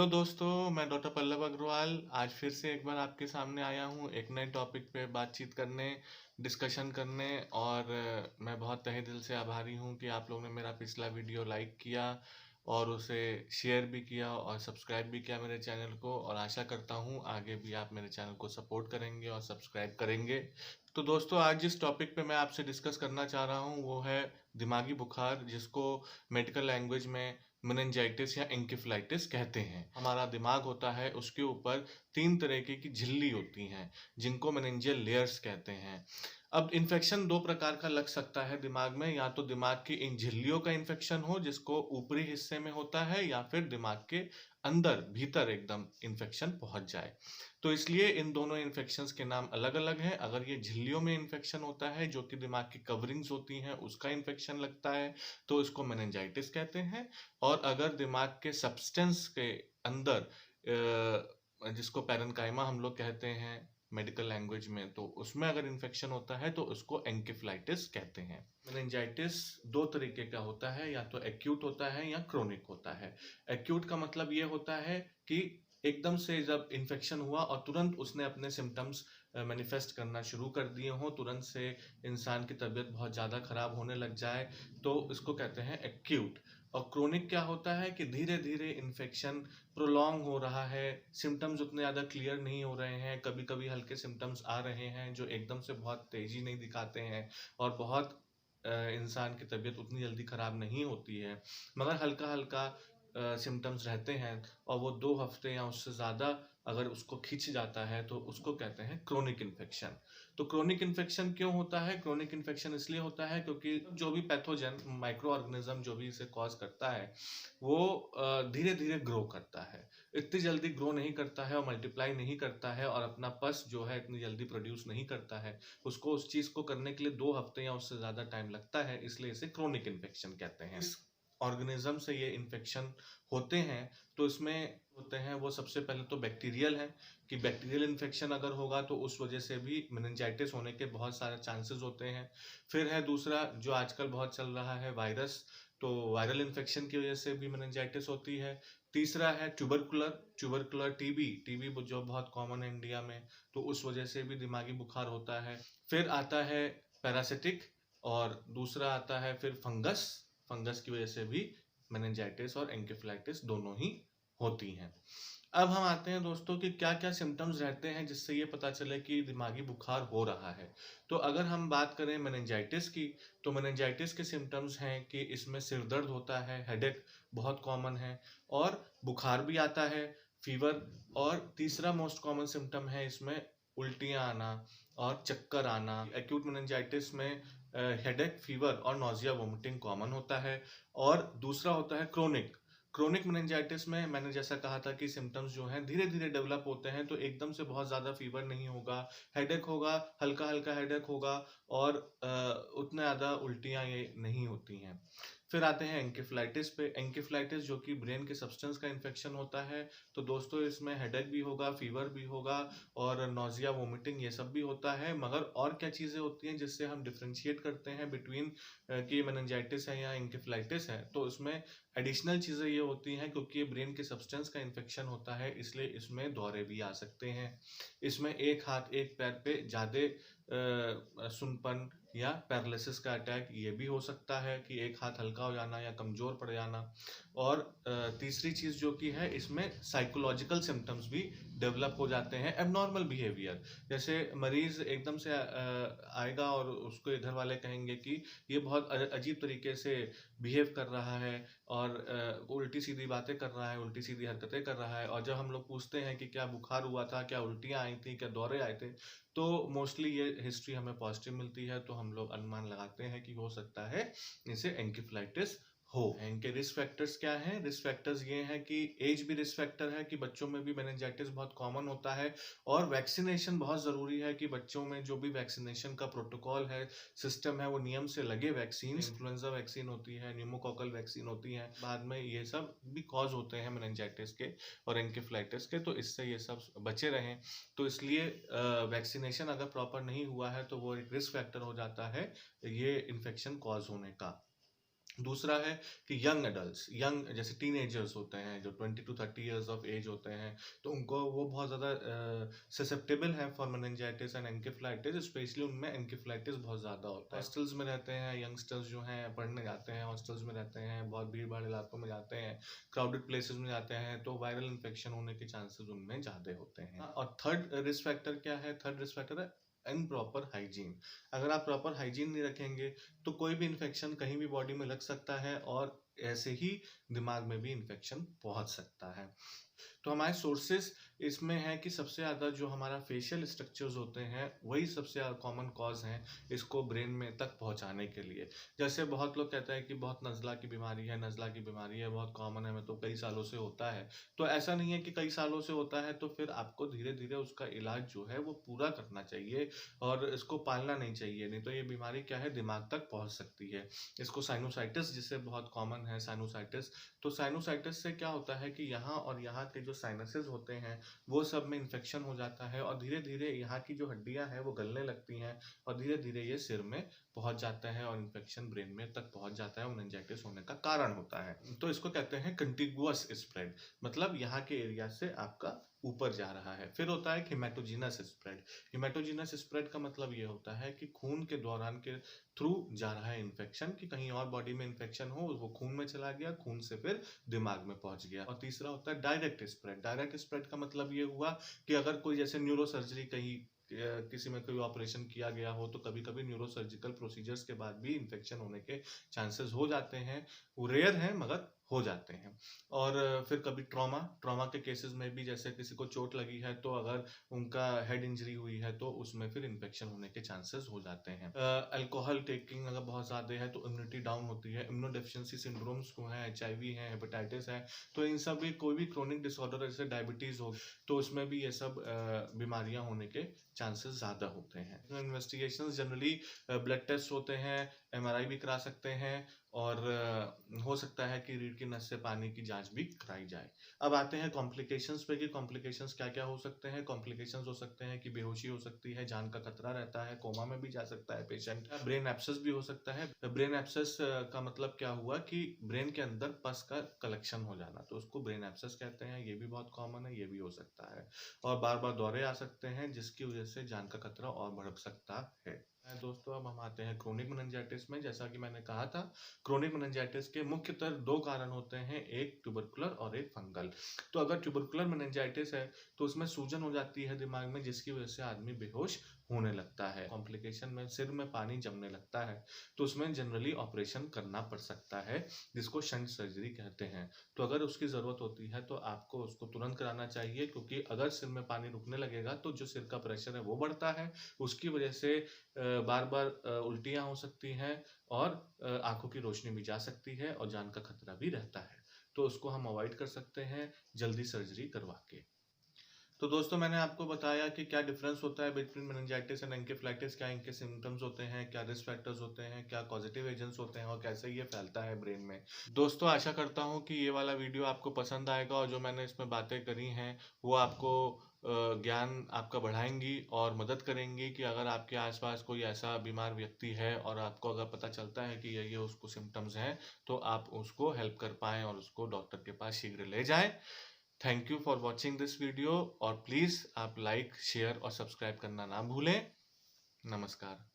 दोस्तों, मैं डॉक्टर पल्लव अग्रवाल आज फिर से एक बार आपके सामने आया हूँ एक नए टॉपिक पे बातचीत करने, डिस्कशन करने और मैं बहुत तहे दिल से आभारी हूँ कि आप लोगों ने मेरा पिछला वीडियो लाइक किया और उसे शेयर भी किया और सब्सक्राइब भी किया मेरे चैनल को और आशा करता हूँ आगे भी आप मेरे चैनल को सपोर्ट करेंगे और सब्सक्राइब करेंगे। तो दोस्तों, आज जिस टॉपिक पे मैं आपसे डिस्कस करना चाह रहा हूँ वो है दिमागी बुखार, जिसको मेडिकल लैंग्वेज में मेनिंजाइटिस या एंकेफेलाइटिस कहते हैं। हमारा दिमाग होता है, उसके ऊपर 3 तरीके की झिल्ली होती हैं जिनको मेनिंजियल लेयर्स कहते हैं। अब इन्फेक्शन 2 प्रकार का लग सकता है दिमाग में, या तो दिमाग की इन झिल्लियों का इन्फेक्शन हो जिसको ऊपरी हिस्से में होता है, या फिर दिमाग के अंदर भीतर एकदम इन्फेक्शन पहुंच जाए। तो इसलिए इन दोनों इन्फेक्शंस के नाम अलग-अलग हैं। अगर ये झिल्लियों में इन्फेक्शन होता है जो कि दिमाग की कवरिंग्स होती हैं उसका इन्फेक्शन लगता है तो इसको मेनिंजाइटिस कहते हैं। और अगर दिमाग के सब्सटेंस के अंदर जिसको पैरेन्काइमा हम लोग कहते हैं मेडिकल लैंग्वेज में, तो उसमें अगर इन्फेक्शन होता है तो उसको एंकेफेलाइटिस कहते हैं। मेनिंजाइटिस 2 तरीके का होता है, या तो एक्यूट होता है या क्रोनिक होता है। एक्यूट का मतलब ये होता है कि एकदम से जब इन्फेक्शन हुआ और तुरंत उसने अपने सिम्टम्स मैनिफेस्ट करना शुरू कर दिए हों, तुरंत से इंसान की तबीयत बहुत ज़्यादा खराब होने लग जाए, तो इसको कहते हैं एक्यूट। और क्रोनिक क्या होता है कि धीरे-धीरे इन्फेक्शन प्रोलॉन्ग हो रहा है, सिम्टम्स उतने ज़्यादा क्लियर नहीं हो रहे हैं, कभी-कभी हल्के सिम्टम्स आ रहे हैं जो एकदम से बहुत तेज़ी नहीं दिखाते हैं और बहुत इंसान की तबीयत उतनी जल्दी खराब नहीं होती है, मगर हल्का-हल्का सिम्टम्स रहते हैं और वो 2 हफ्ते या उससे ज़्यादा अगर उसको खिंच जाता है तो उसको कहते हैं क्रोनिक इन्फेक्शन। तो क्रोनिक इन्फेक्शन क्यों होता है? क्रोनिक इन्फेक्शन इसलिए होता है क्योंकि जो भी पैथोजन माइक्रो ऑर्गेनिज्म जो भी इसे कॉज करता है वो धीरे-धीरे ग्रो करता है। इतनी जल्दी ग्रो नहीं करता है और मल्टीप्लाई नहीं करता है और अपना पस जो है इतनी जल्दी प्रोड्यूस नहीं करता है। उसको उस चीज़ को करने के लिए 2 हफ्ते या उससे ज़्यादा टाइम लगता है, इसलिए इसे क्रोनिक इन्फेक्शन कहते हैं। इस ऑर्गेनिज्म से ये इन्फेक्शन होते हैं तो इसमें होते हैं वो सबसे पहले तो बैक्टीरियल है कि बैक्टीरियल इन्फेक्शन अगर होगा तो उस वजह से भी मेनिंजाइटिस होने के बहुत सारे चांसेस होते हैं। फिर है दूसरा जो आजकल बहुत चल रहा है वायरस, तो वायरल इन्फेक्शन की वजह से भी मेनिंजाइटिस होती है। तीसरा है ट्यूबरकुलर टीबी जो बहुत कॉमन है इंडिया में, तो उस वजह से भी दिमागी बुखार होता है। फिर आता है पैरासिटिक और दूसरा आता है फिर फंगस की वजह से भी मेनिंजाइटिस और एंकेफेलाइटिस दोनों ही होती हैं। अब हम आते हैं दोस्तों कि क्या-क्या सिम्पटम्स रहते हैं जिससे ये पता चले कि दिमागी बुखार हो रहा है। तो अगर हम बात करें मेनिंजाइटिस की, तो मेनिंजाइटिस के सिम्पटम्स हैं कि इसमें सिर दर्द होता है, हेडेक बहुत कॉमन है और बुखार भी आता है, फीवर, और तीसरा मोस्ट कॉमन सिम्पटम है इसमें उल्टियाँ आना और चक्कर आना। एक्यूट मेनिंजाइटिस में हेडेक, फीवर और नॉज़िया वोमिटिंग कॉमन होता है। और दूसरा होता है क्रोनिक मेनिंजाइटिस में मैंने जैसा कहा था कि सिम्पटम्स जो हैं धीरे-धीरे डेवलप होते हैं, तो एकदम से बहुत ज़्यादा फीवर नहीं होगा, हेडेक होगा, हल्का-हल्का हेडेक होगा और उतना ज़्यादा उल्टियाँ ये नहीं होती हैं। फिर आते हैं एंकेफेलाइटिस पे। एंकेफेलाइटिस जो कि ब्रेन के सब्सटेंस का इन्फेक्शन होता है, तो दोस्तों इसमें हेडेक भी होगा, फीवर भी होगा और नॉज़िया, वोमिटिंग ये सब भी होता है। मगर और क्या चीज़ें होती हैं जिससे हम डिफरेंशिएट करते हैं बिटवीन कि मेनिंजाइटिस है या एंकेफेलाइटिस है, तो इसमें एडिशनल चीज़ें ये होती हैं क्योंकि ये ब्रेन के सब्सटेंस का इन्फेक्शन होता है, इसलिए इसमें दौरे भी आ सकते हैं। इसमें एक हाथ एक पैर पे ज़्यादा सुनपन या पैरालिसिस का अटैक ये भी हो सकता है कि एक हाथ हल्का हो जाना या कमज़ोर पड़ जाना। और तीसरी चीज़ जो कि है इसमें साइकोलॉजिकल सिम्पटम्स भी डेवलप हो जाते हैं, एबनॉर्मल बिहेवियर। जैसे मरीज़ एकदम से आएगा और उसके घर वाले कहेंगे कि ये बहुत अजीब तरीके से बिहेव कर रहा है और उल्टी-सीधी बातें कर रहा है, उल्टी-सीधी हरकतें कर रहा है। और जब हम लोग पूछते हैं कि क्या बुखार हुआ था, क्या उल्टियाँ आई थी, क्या दौरे आए थे, तो मोस्टली ये हिस्ट्री हमें पॉजिटिव मिलती है, तो हम लोग अनुमान लगाते हैं कि हो सकता है इसे एंकेफेलाइटिस हो। इनके रिस्क फैक्टर्स क्या हैं? रिस्क फैक्टर्स ये हैं कि एज भी रिस्क फैक्टर है कि बच्चों में भी मेनिंजाइटिस बहुत कॉमन होता है और वैक्सीनेशन बहुत ज़रूरी है कि बच्चों में जो भी वैक्सीनेशन का प्रोटोकॉल है, सिस्टम है, वो नियम से लगे। वैक्सीन इन्फ्लुएंजा वैक्सीन होती है, न्यूमोकॉकल वैक्सीन होती है, बाद में ये सब भी कॉज होते हैं मेनिंजाइटिस के और एंकेफेलाइटिस के, तो इससे ये सब बचे रहें। तो इसलिए वैक्सीनेशन अगर प्रॉपर नहीं हुआ है तो वो एक रिस्क फैक्टर हो जाता है ये इन्फेक्शन कॉज होने का। दूसरा है कि यंग एडल्ट्स, यंग जैसे टीनेजर्स होते हैं जो 20 टू 30 इयर्स ऑफ एज होते हैं, तो उनको वो बहुत ज़्यादा ससेप्टेबल हैं for meningitis and encephalitis, specially उनमें एनकेफेलाइटिस बहुत ज़्यादा होता है। हॉस्टल्स में रहते हैं यंगस्टर्स जो हैं, पढ़ने जाते हैं, हॉस्टल्स में रहते हैं, बहुत भीड़ भाड़ इलाकों में जाते हैं, क्राउडेड प्लेसेस में जाते हैं, तो वायरल इन्फेक्शन होने के चांसेस उनमें ज़्यादा होते हैं। और थर्ड रिस्क फैक्टर क्या है? थर्ड रिस्क फैक्टर है इनप्रॉपर हाइजीन। अगर आप प्रॉपर हाइजीन नहीं रखेंगे तो कोई भी इन्फेक्शन कहीं भी बॉडी में लग सकता है और ऐसे ही दिमाग में भी इन्फेक्शन पहुंच सकता है। तो हमारे सोर्सेस इसमें है कि सबसे ज़्यादा जो हमारा फेशियल स्ट्रक्चर्स होते हैं वही सबसे ज़्यादा कॉमन कॉज हैं इसको ब्रेन में तक पहुंचाने के लिए। जैसे बहुत लोग कहते हैं कि बहुत नज़ला की बीमारी है, नज़ला की बीमारी है, बहुत कॉमन है, मैं तो कई सालों से होता है। तो ऐसा नहीं है कि कई सालों से होता है तो फिर आपको धीरे धीरे उसका इलाज जो है वो पूरा करना चाहिए और इसको पालना नहीं चाहिए, नहीं तो ये बीमारी क्या है दिमाग तक पहुंच सकती है। इसको साइनोसाइटिस जिससे बहुत कॉमन है साइनोसाइटिस। तो साइनोसाइटिस से क्या होता है कि यहाँ और यहाँ के जो साइनसेस होते हैं वो सब में इन्फेक्शन हो जाता है और धीरे धीरे यहाँ की जो हड्डियाँ हैं वो गलने लगती हैं और धीरे धीरे ये सिर में पहुंच जाता है और इन्फेक्शन ब्रेन में तक पहुंच जाता है और मेनिंजाइटिस होने का कारण होता है। तो इसको कहते हैं कंटिगुअस स्प्रेड, मतलब यहाँ के एरिया से आपका ऊपर जा रहा है। फिर होता है हिमेटोजिनस स्प्रेड। हिमेटोजिनस स्प्रेड का मतलब ये होता है कि खून के दौरान के थ्रू जा रहा है इन्फेक्शन, कि कहीं और बॉडी में इन्फेक्शन हो वो खून में चला गया, खून से फिर दिमाग में पहुंच गया। और तीसरा होता है डायरेक्ट स्प्रेड। डायरेक्ट स्प्रेड का मतलब ये हुआ कि अगर कोई जैसे न्यूरो सर्जरी कहीं किसी में कोई ऑपरेशन किया गया हो तो कभी कभी न्यूरो सर्जिकल प्रोसीजर्स के बाद भी इन्फेक्शन होने के चांसेस हो जाते हैं। वो रेयर हैं मगर हो जाते हैं। और फिर कभी ट्रॉमा, ट्रॉमा के केसेस में भी जैसे किसी को चोट लगी है तो अगर उनका हेड इंजरी हुई है तो उसमें फिर इन्फेक्शन होने के चांसेस हो जाते हैं। अल्कोहल टेकिंग अगर बहुत ज़्यादा है तो इम्यूनिटी डाउन होती है। इम्यूनोडेफिशिएंसी सिंड्रोम्स को है, HIV है, हेपेटाइटिस है, तो इन सब भी कोई भी क्रोनिक डिसऑर्डर जैसे डायबिटीज़ हो तो उसमें भी ये सब बीमारियां होने के चांसेस ज़्यादा होते हैं। इन्वेस्टिगेशंस जनरली ब्लड टेस्ट होते हैं, MRI भी करा सकते हैं और हो सकता है कि रीढ़ की नस से पानी की जांच भी कराई जाए। अब आते हैं कॉम्प्लिकेशंस पे कि कॉम्प्लिकेशंस क्या क्या हो सकते हैं। कॉम्प्लिकेशंस हो सकते हैं कि बेहोशी हो सकती है, जान का खतरा रहता है, कोमा में भी जा सकता है पेशेंट, ब्रेन एब्सेस भी हो सकता है। ब्रेन एब्सेस का मतलब क्या हुआ कि ब्रेन के अंदर पस का कलेक्शन हो जाना, तो उसको ब्रेन एब्सेस कहते हैं। ये भी बहुत कॉमन है, ये भी हो सकता है। और बार बार दौरे आ सकते हैं जिसकी वजह से जान का खतरा और बढ़ सकता है। दोस्तों अब हम आते हैं क्रोनिक मेनिंजाइटिस में। जैसा कि मैंने कहा था, क्रोनिक मेनिंजाइटिस के मुख्यतः दो कारण होते हैं, एक ट्यूबरकुलर और एक फंगल। तो अगर ट्यूबरकुलर मेनिंजाइटिस है तो उसमें सूजन हो जाती है दिमाग में जिसकी वजह से आदमी बेहोश होने लगता है। कॉम्प्लिकेशन में सिर में पानी जमने लगता है तो उसमें जनरली ऑपरेशन करना पड़ सकता है जिसको शंट सर्जरी कहते हैं। तो अगर उसकी ज़रूरत होती है तो आपको उसको तुरंत कराना चाहिए, क्योंकि अगर सिर में पानी रुकने लगेगा तो जो सिर का प्रेशर है वो बढ़ता है, उसकी वजह से बार बार उल्टियाँ हो सकती हैं और आंखों की रोशनी भी जा सकती है और जान का खतरा भी रहता है। तो उसको हम अवॉइड कर सकते हैं जल्दी सर्जरी करवा के। तो दोस्तों मैंने आपको बताया कि क्या डिफरेंस होता है बिटवीन मेनिंजाइटिस एंड एनकेफेलाइटिस, क्या इनके सिम्टम्स होते हैं, क्या रिस्क फैक्टर्स होते हैं, क्या पॉजिटिव एजेंट्स होते हैं और कैसे ये फैलता है ब्रेन में। दोस्तों आशा करता हूँ कि ये वाला वीडियो आपको पसंद आएगा और जो मैंने इसमें बातें करी हैं वो आपको ज्ञान आपका बढ़ाएंगी और मदद करेंगी कि अगर आपके आसपास कोई ऐसा बीमार व्यक्ति है और आपको अगर पता चलता है कि ये उसको सिम्टम्स हैं तो आप उसको हेल्प कर पाएँ और उसको डॉक्टर के पास शीघ्र ले जाएं। Thank you for watching this video और प्लीज़ आप लाइक शेयर और सब्सक्राइब करना ना भूलें। नमस्कार।